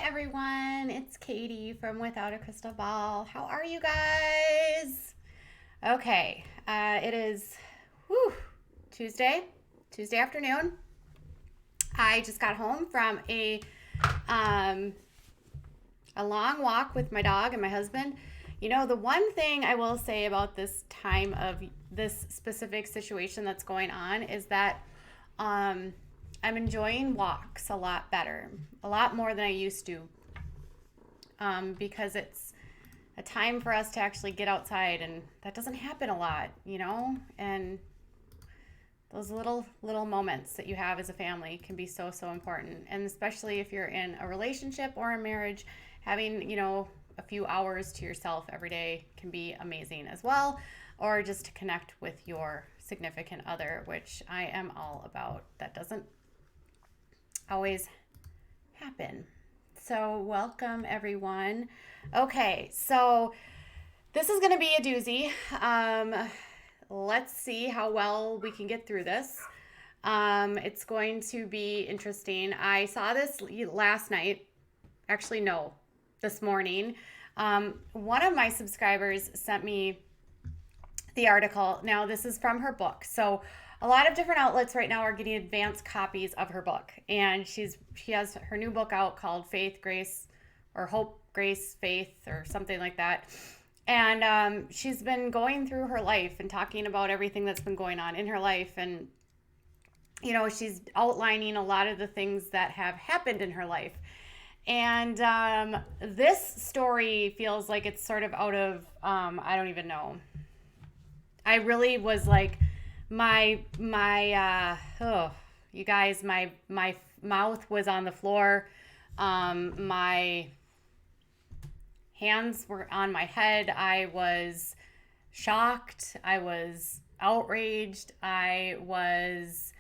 Everyone, it's Katie from Without a Crystal Ball. How are you guys? Okay, it is whew, Tuesday, Tuesday afternoon. I just got home from um, a long walk with my dog and my husband. You know, the one thing I will say about this time of this specific situation that's going on is that um, I'm enjoying walks a lot better, a lot more than I used to, because it's a time for us to actually get outside, and that doesn't happen a lot, and those little moments that you have as a family can be so important, and especially if you're in a relationship or a marriage, having a few hours to yourself every day can be amazing as well, or just to connect with your significant other, which I am all about. That doesn't always happen. So welcome everyone. Okay, so this is going to be a doozy. Let's see how well we can get through this. It's going to be interesting. I saw this last night. Actually, no, this morning. One of my subscribers sent me the article. Now, this is from her book. So a lot of different outlets right now are getting advanced copies of her book. And she has her new book out called Faith, Grace, or Hope, Grace, Faith, or something like that. And she's been going through her life and talking about everything that's been going on in her life. And, she's outlining a lot of the things that have happened in her life. And this story feels like it's sort of out of, I don't even know. I really was like, you guys, my mouth was on the floor. My hands were on my head. I was shocked. I was outraged. I was,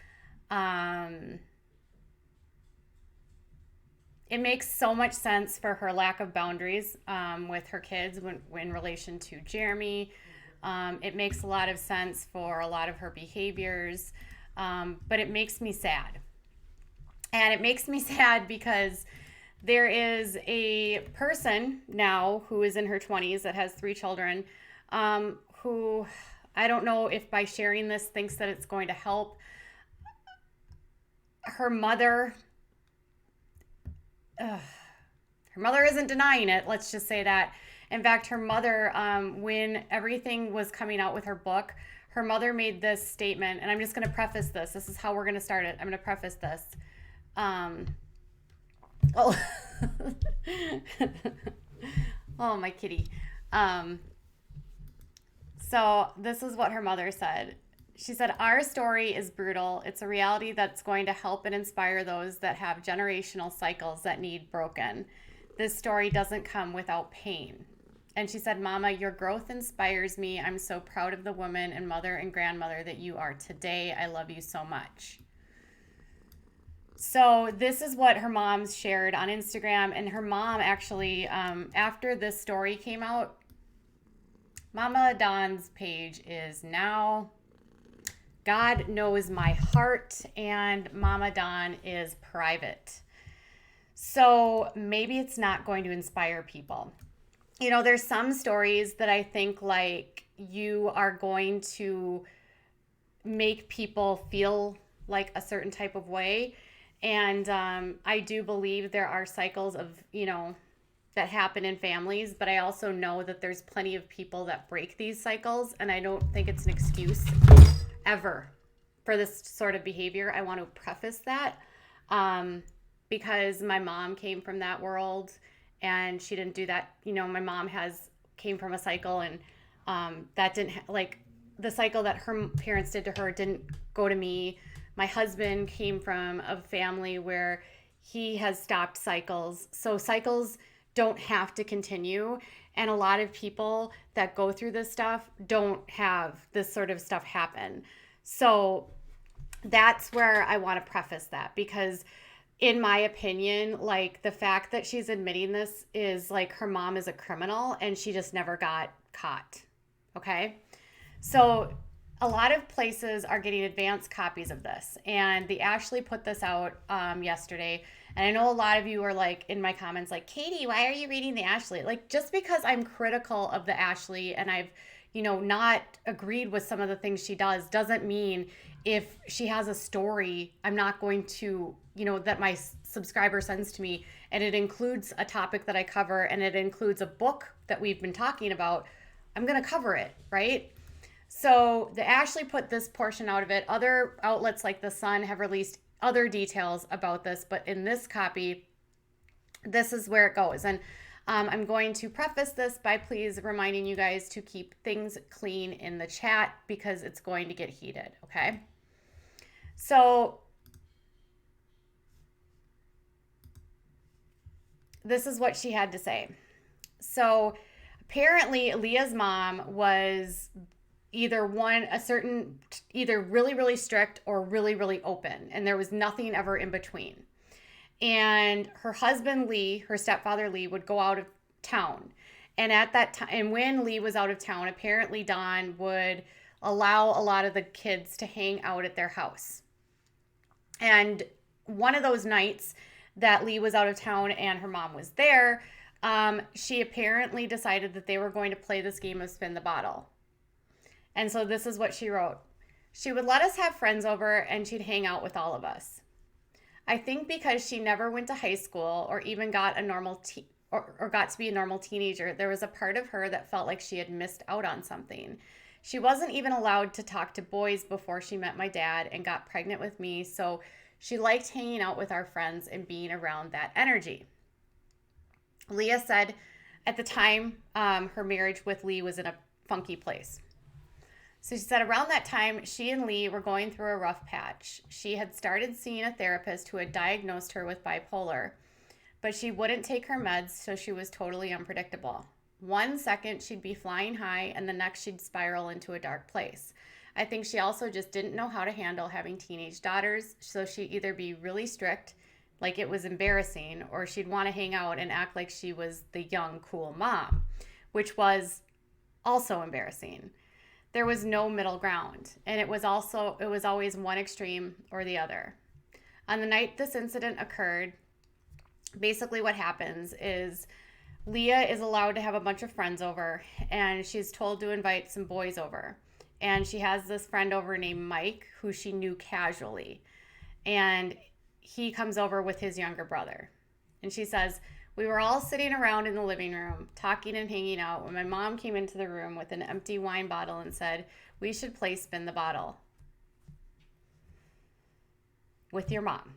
it makes so much sense for her lack of boundaries with her kids in relation to Jeremy. It makes a lot of sense for a lot of her behaviors, but it makes me sad. And it makes me sad because there is a person now who is in her 20s that has 3 children, who I don't know if by sharing this thinks that it's going to help. Her mother isn't denying it. Let's just say that. In fact, her mother, when everything was coming out with her book, her mother made this statement, and I'm just going to preface this. This is how we're going to start it. I'm going to preface this. Oh, oh, my kitty. So this is what her mother said. She said, "Our story is brutal. It's a reality that's going to help and inspire those that have generational cycles that need broken. This story doesn't come without pain." And she said, "Mama, your growth inspires me. I'm so proud of the woman and mother and grandmother that you are today. I love you so much." So this is what her mom shared on Instagram. And her mom actually, after this story came out, Mama Dawn's page is now God Knows My Heart, and Mama Dawn is private. So maybe it's not going to inspire people. There's some stories that I think like you are going to make people feel like a certain type of way. And I do believe there are cycles of, that happen in families, but I also know that there's plenty of people that break these cycles. And I don't think it's an excuse ever for this sort of behavior. I want to preface that because my mom came from that world. And she didn't do that. My mom came from a cycle, and that didn't the cycle that her parents did to her didn't go to me. My husband came from a family where he has stopped cycles. So cycles don't have to continue. And a lot of people that go through this stuff don't have this sort of stuff happen. So that's where I want to preface that, because in my opinion, like the fact that she's admitting this is like her mom is a criminal and she just never got caught. Okay. So a lot of places are getting advanced copies of this, and the Ashley put this out yesterday. And I know a lot of you are like in my comments, like, Katie, why are you reading the Ashley? Like, just because I'm critical of the Ashley and I've, not agreed with some of the things she does, doesn't mean if she has a story, I'm not going to, that my subscriber sends to me and it includes a topic that I cover and it includes a book that we've been talking about, I'm going to cover it, right? So the Ashley put this portion out of it. Other outlets like The Sun have released other details about this, but in this copy, this is where it goes. And I'm going to preface this by please reminding you guys to keep things clean in the chat because it's going to get heated, okay? So this is what she had to say. So apparently Leah's mom was either really, really strict or really, really open. And there was nothing ever in between. And her husband, Lee, her stepfather, Lee, would go out of town. And at that time, and when Lee was out of town, apparently Dawn would allow a lot of the kids to hang out at their house. And one of those nights that Lee was out of town and her mom was there, she apparently decided that they were going to play this game of spin the bottle. And so this is what she wrote. She would let us have friends over and she'd hang out with all of us. I think because she never went to high school or even got a normal or got to be a normal teenager, there was a part of her that felt like she had missed out on something. She wasn't even allowed to talk to boys before she met my dad and got pregnant with me, so she liked hanging out with our friends and being around that energy. Leah said at the time her marriage with Lee was in a funky place. So she said around that time, she and Lee were going through a rough patch. She had started seeing a therapist who had diagnosed her with bipolar, but she wouldn't take her meds, so she was totally unpredictable. 1 second, she'd be flying high, and the next, she'd spiral into a dark place. I think she also just didn't know how to handle having teenage daughters, so she'd either be really strict, like it was embarrassing, or she'd want to hang out and act like she was the young, cool mom, which was also embarrassing. There was no middle ground, and it was always one extreme or the other. On the night this incident occurred, basically what happens is Leah is allowed to have a bunch of friends over, and she's told to invite some boys over. And she has this friend over named Mike, who she knew casually. And he comes over with his younger brother. And she says, we were all sitting around in the living room, talking and hanging out, when my mom came into the room with an empty wine bottle and said, we should play spin the bottle with your mom.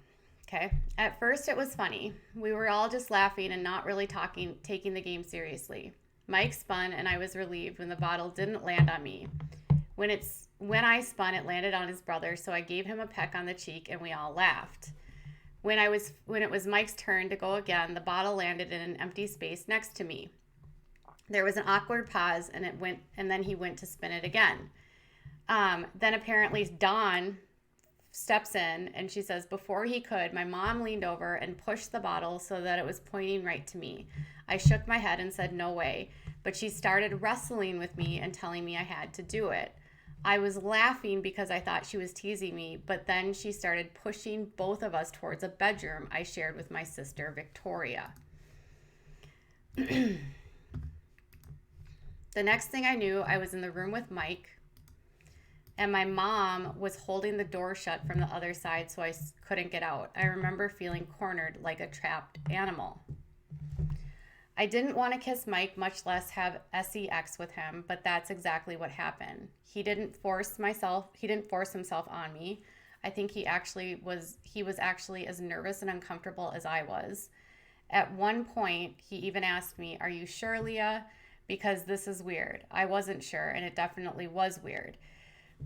Okay. At first it was funny. We were all just laughing and not really taking the game seriously. Mike spun and I was relieved when the bottle didn't land on me. When I spun, it landed on his brother, so I gave him a peck on the cheek and we all laughed. When it was Mike's turn to go again, the bottle landed in an empty space next to me. There was an awkward pause and then he went to spin it again. Then apparently Dawn steps in and she says, before he could, my mom leaned over and pushed the bottle so that it was pointing right to me. I shook my head and said, no way. But she started wrestling with me and telling me I had to do it. I was laughing because I thought she was teasing me, but then she started pushing both of us towards a bedroom I shared with my sister, Victoria. The next thing I knew, I was in the room with Mike, and my mom was holding the door shut from the other side so I couldn't get out. I remember feeling cornered like a trapped animal. I didn't want to kiss Mike, much less have sex with him, but that's exactly what happened. He didn't force himself on me. I think he was actually as nervous and uncomfortable as I was. At one point, he even asked me, are you sure, Leah? Because this is weird. I wasn't sure, and it definitely was weird.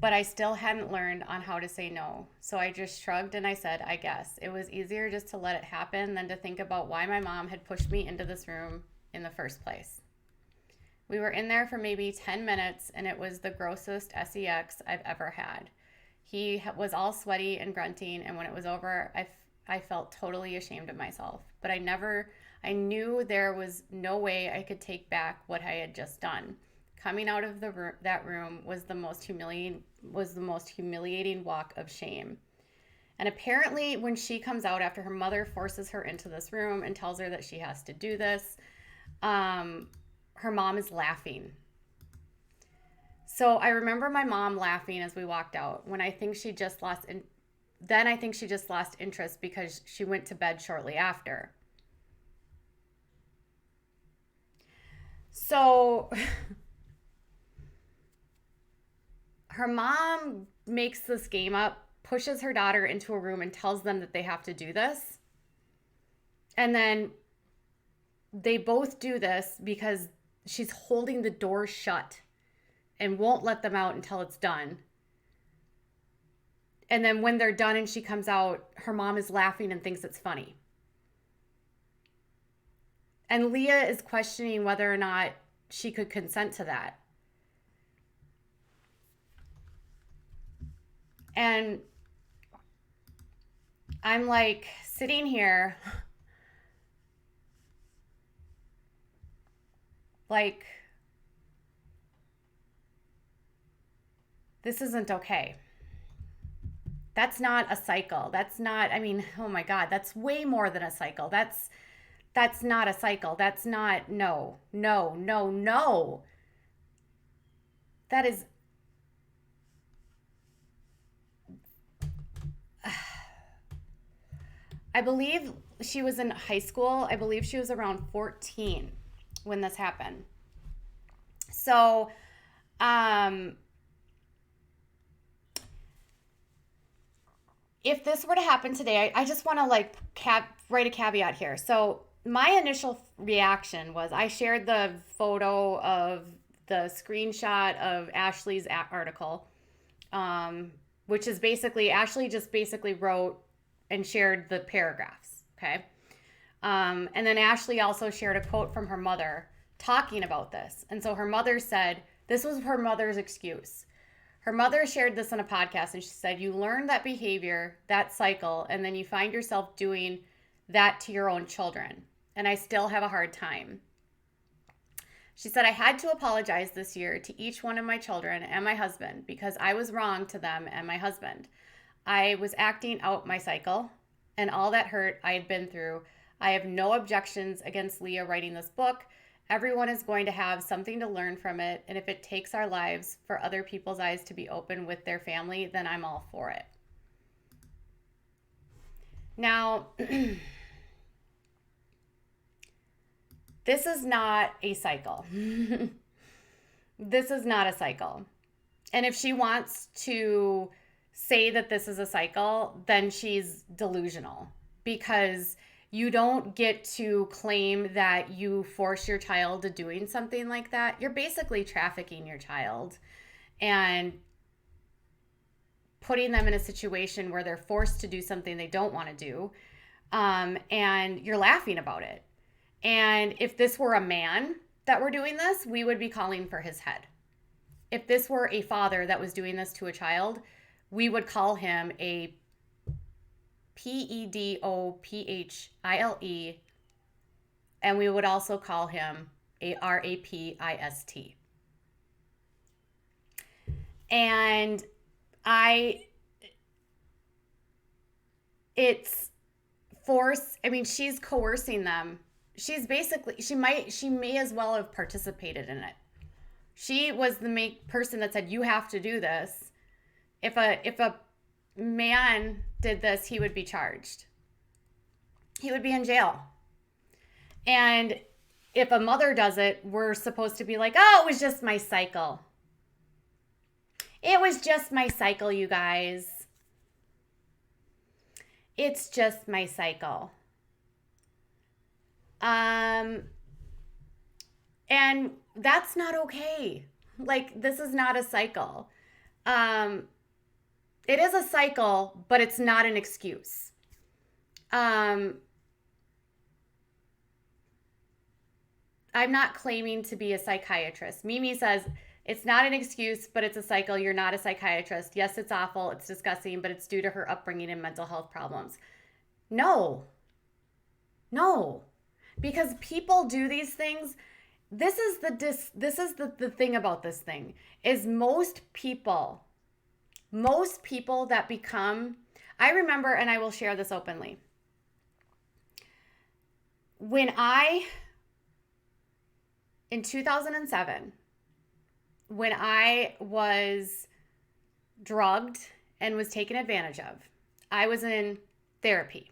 But I still hadn't learned on how to say no. So I just shrugged and I said, I guess. It was easier just to let it happen than to think about why my mom had pushed me into this room in the first place. We were in there for maybe 10 minutes and it was the grossest sex I've ever had. He was all sweaty and grunting, and when it was over, I felt totally ashamed of myself. But I knew there was no way I could take back what I had just done. coming out of that room was the most humiliating walk of shame. And apparently when she comes out after her mother forces her into this room and tells her that she has to do this, her mom is laughing. So I remember my mom laughing as we walked out when I think she just lost interest because she went to bed shortly after. So her mom makes this game up, pushes her daughter into a room and tells them that they have to do this. And then they both do this because she's holding the door shut and won't let them out until it's done. And then when they're done and she comes out, her mom is laughing and thinks it's funny. And Leah is questioning whether or not she could consent to that. And I'm like sitting here like, this isn't okay. That's not a cycle. That's not, I mean, oh my God, that's way more than a cycle. That's not a cycle. That's not, no. That is, I believe she was in high school. I believe she was around 14 when this happened. So, if this were to happen today, I just want to like write a caveat here. So my initial reaction was I shared the photo of the screenshot of Ashley's article, which is basically, Ashley just basically wrote and shared the paragraphs, okay? And then Ashley also shared a quote from her mother talking about this. And so her mother said, this was her mother's excuse. Her mother shared this on a podcast and she said, you learn that behavior, that cycle, and then you find yourself doing that to your own children. And I still have a hard time. She said, I had to apologize this year to each one of my children and my husband because I was wrong to them and my husband. I was acting out my cycle and all that hurt I had been through. I have no objections against Leah writing this book. Everyone is going to have something to learn from it. And if it takes our lives for other people's eyes to be open with their family, then I'm all for it. Now, this is not a cycle. This is not a cycle. And if she wants to say that this is a cycle, then she's delusional because you don't get to claim that you force your child to doing something like that. You're basically trafficking your child and putting them in a situation where they're forced to do something they don't want to do. And you're laughing about it. And if this were a man that were doing this, we would be calling for his head. If this were a father that was doing this to a child, we would call him a pedophile, and we would also call him a rapist. And it's force. I mean, she's coercing them. She's basically, she may as well have participated in it. She was the person that said, you have to do this. If a man did this, he would be charged. He would be in jail. And if a mother does it, we're supposed to be like, oh, it was just my cycle. It was just my cycle, you guys. It's just my cycle. And that's not okay. Like, this is not a cycle. It is a cycle, but it's not an excuse. I'm not claiming to be a psychiatrist. Mimi says, it's not an excuse, but it's a cycle. You're not a psychiatrist. Yes, it's awful. It's disgusting, but it's due to her upbringing and mental health problems. No. Because people do these things the thing about this thing is most people that become, I remember, and I will share this openly. In 2007, when I was drugged and was taken advantage of, I was in therapy.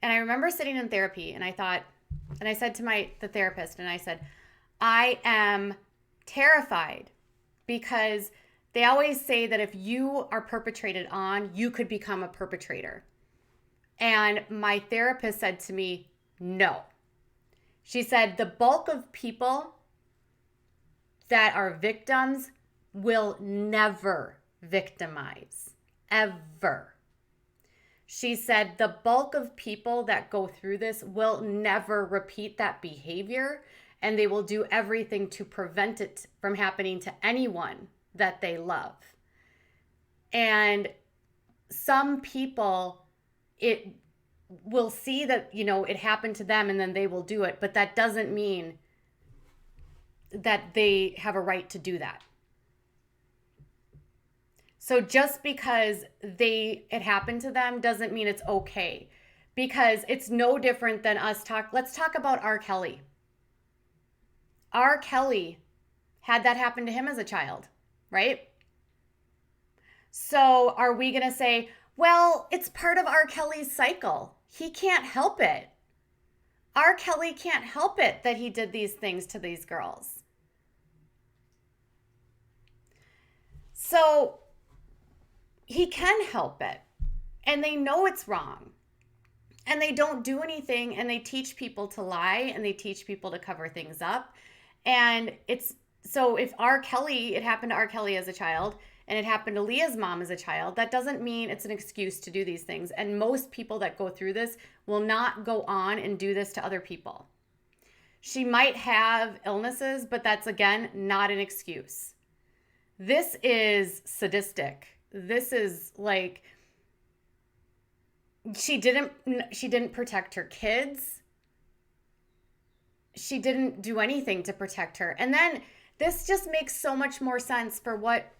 And I remember sitting in therapy and I thought, and I said to the therapist, and I said, I am terrified because they always say that if you are perpetrated on, you could become a perpetrator. And my therapist said to me, no. She said, the bulk of people that are victims will never victimize, ever. She said, the bulk of people that go through this will never repeat that behavior, and they will do everything to prevent it from happening to anyone that they love. And some people, it will see that, it happened to them and then they will do it, but that doesn't mean that they have a right to do that. So just because it happened to them doesn't mean it's okay, because it's no different than let's talk about R. Kelly. R. Kelly had that happen to him as a child, right? So are we going to say, well, it's part of R. Kelly's cycle. He can't help it. R. Kelly can't help it that he did these things to these girls. So he can help it. And they know it's wrong. And they don't do anything, and they teach people to lie, and they teach people to cover things up. And so if it happened to R. Kelly as a child, and it happened to Leah's mom as a child, that doesn't mean it's an excuse to do these things. And most people that go through this will not go on and do this to other people. She might have illnesses, but that's, again, not an excuse. This is sadistic. This is like, she didn't protect her kids. She didn't do anything to protect her. And then this just makes so much more sense for what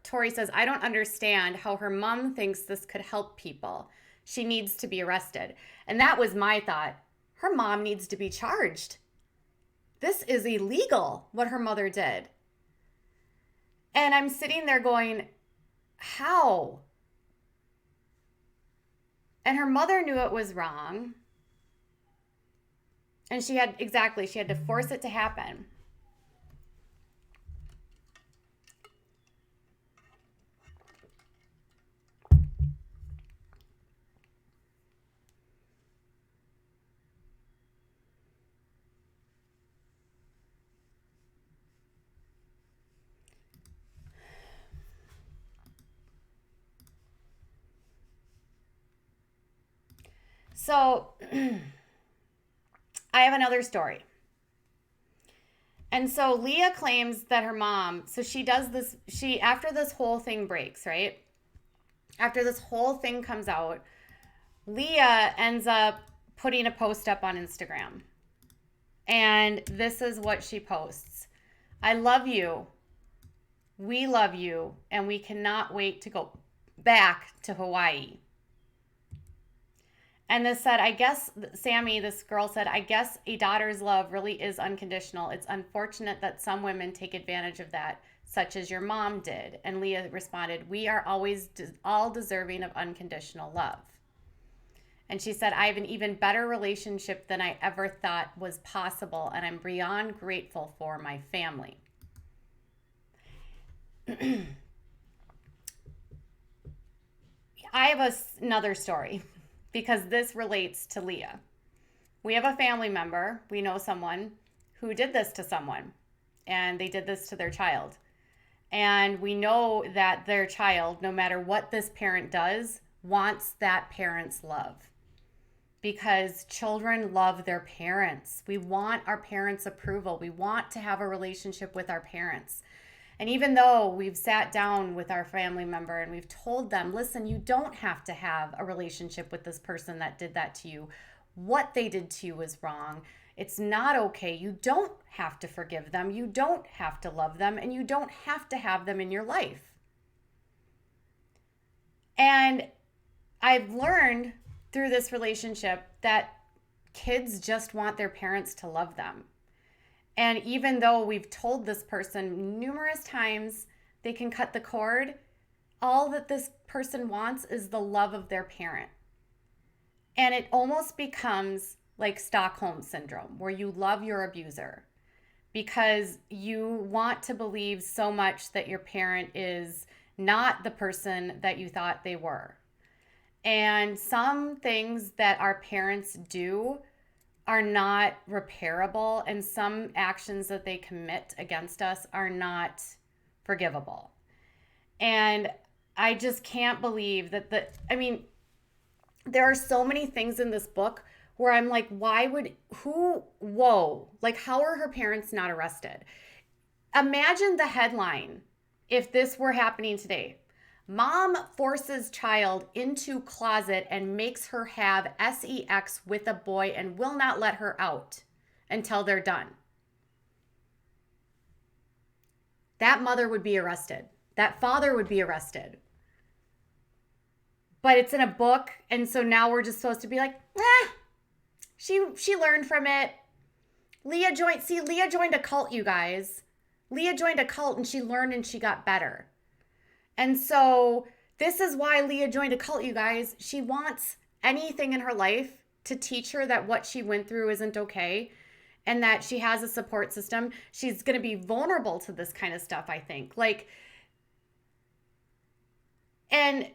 Tori says, I don't understand how her mom thinks this could help people. She needs to be arrested. And that was my thought. Her mom needs to be charged. This is illegal, what her mother did. And I'm sitting there going, how? And her mother knew it was wrong. And she had to force it to happen. So I have another story. And so Leah claims that her mom, so she does this, after this whole thing breaks, right? After this whole thing comes out, Leah ends up putting a post up on Instagram. And this is what she posts. I love you. We love you. And we cannot wait to go back to Hawaii. And this said, I guess, Sammy, this girl said, I guess a daughter's love really is unconditional. It's unfortunate that some women take advantage of that, such as your mom did. And Leah responded, we are always all deserving of unconditional love. And she said, I have an even better relationship than I ever thought was possible, and I'm beyond grateful for my family. I have another story, because this relates to Leah. We have a family member, we know someone who did this to someone, and they did this to their child. And we know that their child, no matter what this parent does, wants that parent's love. Because children love their parents. We want our parents' approval. We want to have a relationship with our parents. And even though we've sat down with our family member and we've told them, listen, you don't have to have a relationship with this person that did that to you. what they did to you was wrong. It's not okay. You don't have to forgive them. You don't have to love them, and you don't have to have them in your life. And I've learned through this relationship that kids just want their parents to love them. And even though we've told this person numerous times they can cut the cord, all that this person wants is the love of their parent. And it almost becomes like Stockholm syndrome, where you love your abuser because you want to believe so much that your parent is not the person that you thought they were. And some things that our parents do are not repairable, and some actions that they commit against us are not forgivable. And I just can't believe that there are so many things in this book where I'm like, like, how are her parents not arrested? Imagine the headline if this were happening today. Mom forces child into closet and makes her have sex with a boy and will not let her out until they're done. That mother would be arrested. That father would be arrested. But it's in a book, and so now we're just supposed to be like, she learned from it. Leah joined a cult, you guys. Leah joined a cult and she learned and she got better. And so this is why Leah joined a cult, you guys. She wants anything in her life to teach her that what she went through isn't okay and that she has a support system. She's going to be vulnerable to this kind of stuff, I think. Like, and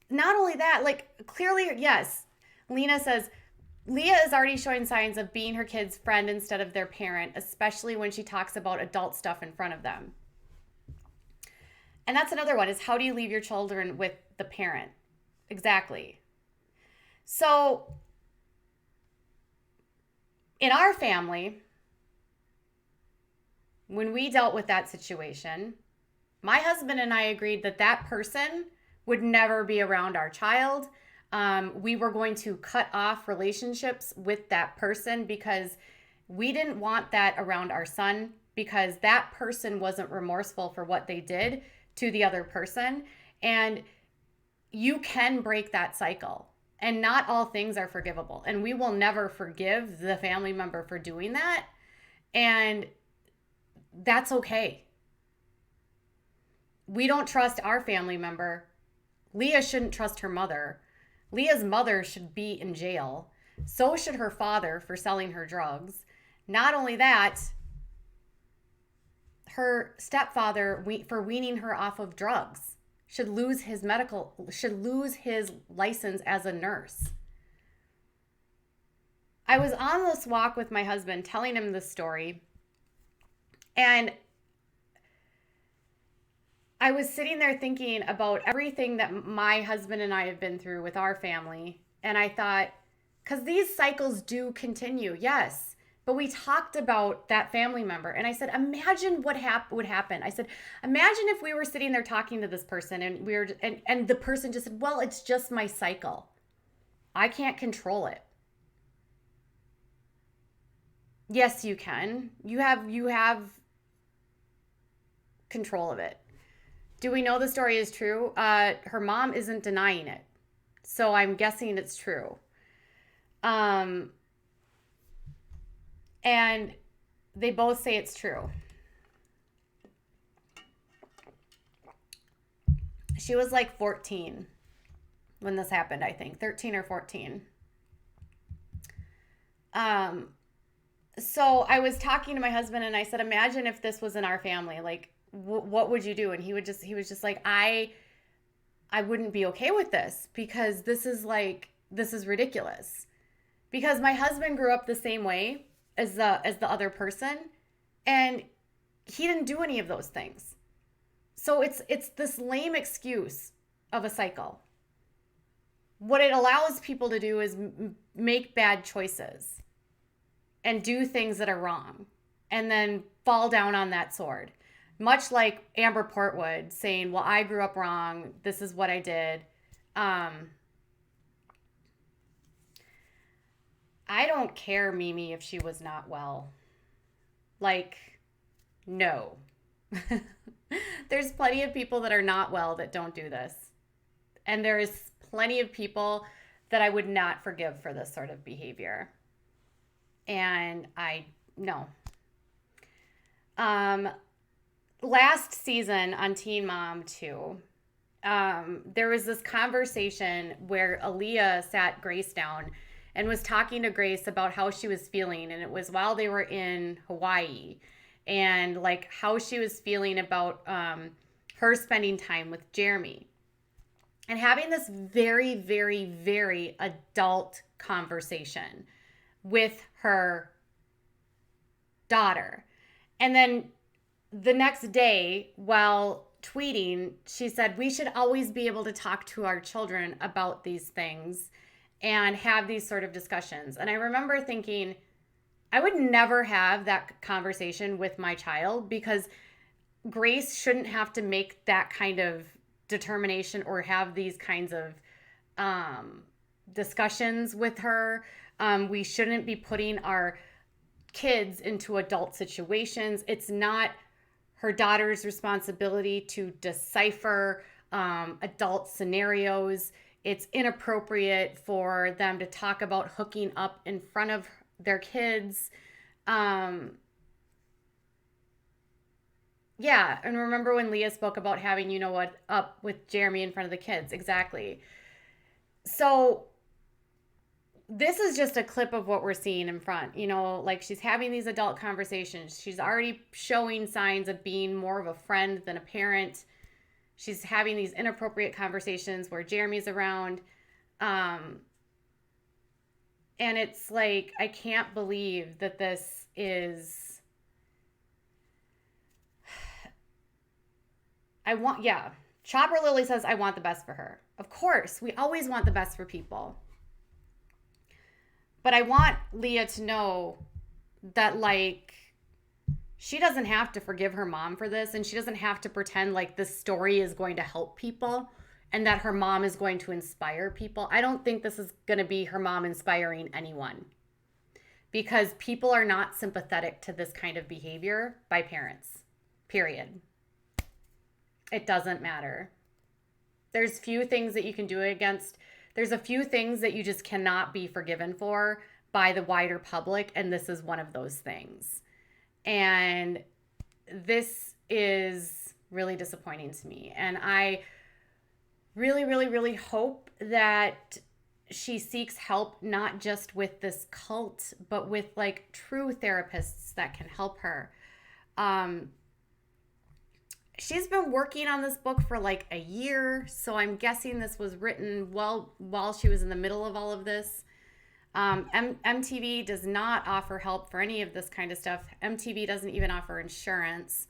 not only that, like, clearly, yes, Lena says, Leah is already showing signs of being her kid's friend instead of their parent, especially when she talks about adult stuff in front of them. And that's another one, is how do you leave your children with the parent? Exactly. So in our family, when we dealt with that situation, my husband and I agreed that that person would never be around our child. We were going to cut off relationships with that person because we didn't want that around our son, because that person wasn't remorseful for what they did to the other person. And you can break that cycle, and not all things are forgivable. And we will never forgive the family member for doing that. And that's okay. We don't trust our family member. Leah shouldn't trust her mother. Leah's mother should be in jail. So should her father for selling her drugs. Not only that, her stepfather, for weaning her off of drugs, should lose his license as a nurse. I was on this walk with my husband telling him this story, and I was sitting there thinking about everything that my husband and I have been through with our family. And I thought, because these cycles do continue, yes. But we talked about that family member. And I said, imagine what would happen. I said, imagine if we were sitting there talking to this person and and the person just said, well, it's just my cycle. I can't control it. Yes, you can. You have control of it. Do we know the story is true? Her mom isn't denying it. So I'm guessing it's true. And they both say it's true. She was like 14 when this happened, I think. 13 or 14. So I was talking to my husband and I said, imagine if this was in our family. Like, what would you do? And he was just like, I wouldn't be okay with this, because this is ridiculous. Because my husband grew up the same way as the other person, and he didn't do any of those things. So it's this lame excuse of a cycle. What it allows people to do is make bad choices and do things that are wrong, and then fall down on that sword. Much like Amber Portwood saying, well, I grew up wrong. This is what I did. I don't care, Mimi, if she was not well. Like, no. There's plenty of people that are not well that don't do this. And there is plenty of people that I would not forgive for this sort of behavior. And no. Last season on Teen Mom 2, there was this conversation where Leah sat Grace down and was talking to Grace about how she was feeling. And it was while they were in Hawaii, and like how she was feeling about her spending time with Jeremy and having this very, very, very adult conversation with her daughter. And then the next day, while tweeting, she said, we should always be able to talk to our children about these things and have these sort of discussions. And I remember thinking, I would never have that conversation with my child, because Grace shouldn't have to make that kind of determination or have these kinds of discussions with her. We shouldn't be putting our kids into adult situations. It's not her daughter's responsibility to decipher adult scenarios. It's inappropriate for them to talk about hooking up in front of their kids. Yeah, and remember when Leah spoke about having, you know what, up with Jeremy in front of the kids. Exactly. So this is just a clip of what we're seeing in front. You know, like she's having these adult conversations. She's already showing signs of being more of a friend than a parent. She's having these inappropriate conversations where Jeremy's around. And it's like, I can't believe that this is... Chopper Lily says, I want the best for her. Of course, we always want the best for people. But I want Leah to know that, like, she doesn't have to forgive her mom for this, and she doesn't have to pretend like this story is going to help people and that her mom is going to inspire people. I don't think this is going to be her mom inspiring anyone, because people are not sympathetic to this kind of behavior by parents, period. It doesn't matter. There's few things that you can do against. There's a few things that you just cannot be forgiven for by the wider public, and this is one of those things. And this is really disappointing to me. And I really, really, really hope that she seeks help, not just with this cult, but with like true therapists that can help her. She's been working on this book for like a year, so I'm guessing this was written while she was in the middle of all of this. MTV does not offer help for any of this kind of stuff. MTV doesn't even offer insurance.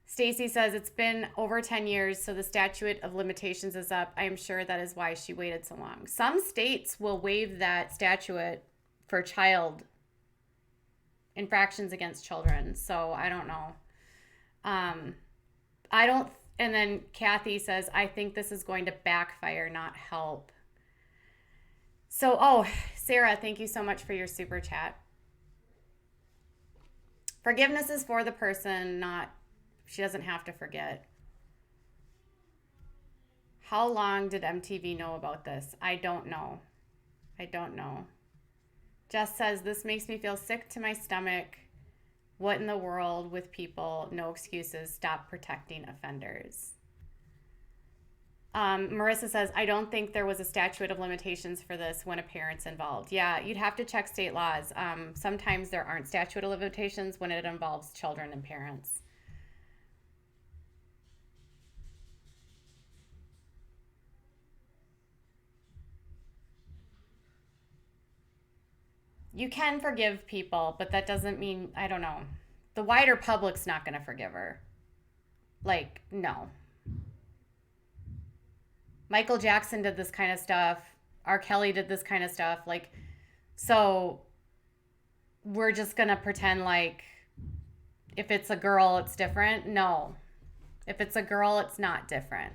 Stacy says it's been over 10 years, so the statute of limitations is up. I am sure that is why she waited so long. Some states will waive that statute for child infractions against children, so I don't know. And then Kathy says, I think this is going to backfire, not help. So, Sarah, thank you so much for your super chat. Forgiveness is for the person, she doesn't have to forget. How long did MTV know about this? I don't know. Jess says, this makes me feel sick to my stomach. What in the world with people? No excuses. Stop protecting offenders. Marissa says, I don't think there was a statute of limitations for this when a parent's involved. Yeah, you'd have to check state laws. Sometimes there aren't statute of limitations when it involves children and parents. You can forgive people, but that doesn't mean, I don't know. The wider public's not going to forgive her. Like, no. Michael Jackson did this kind of stuff. R. Kelly did this kind of stuff. Like, so we're just going to pretend like if it's a girl, it's different. No. If it's a girl, it's not different.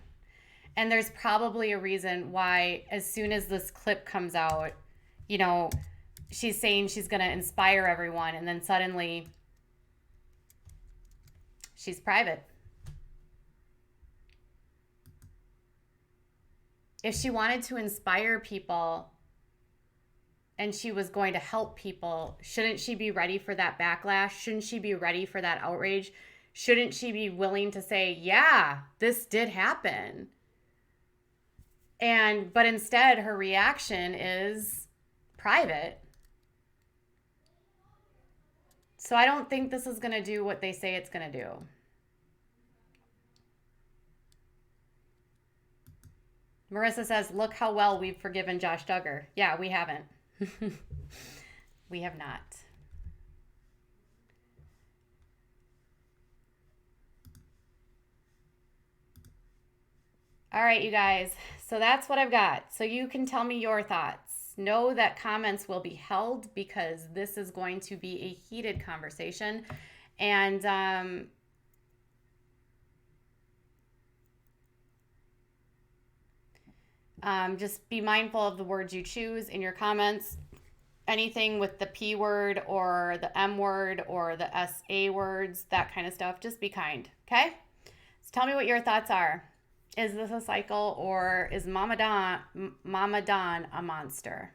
And there's probably a reason why, as soon as this clip comes out, you know, she's saying she's going to inspire everyone, and then suddenly she's private. If she wanted to inspire people and she was going to help people, shouldn't she be ready for that backlash? Shouldn't she be ready for that outrage? Shouldn't she be willing to say, yeah, this did happen? But instead, her reaction is private. So I don't think this is going to do what they say it's going to do. Marissa says, look how well we've forgiven Josh Duggar. Yeah, we haven't. We have not. All right, you guys. So that's what I've got. So you can tell me your thoughts. Know that comments will be held because this is going to be a heated conversation. And just be mindful of the words you choose in your comments. Anything with the P word or the M word or the SA words, that kind of stuff, just be kind, okay? So tell me what your thoughts are. Is this a cycle, or is Mama Dawn a monster?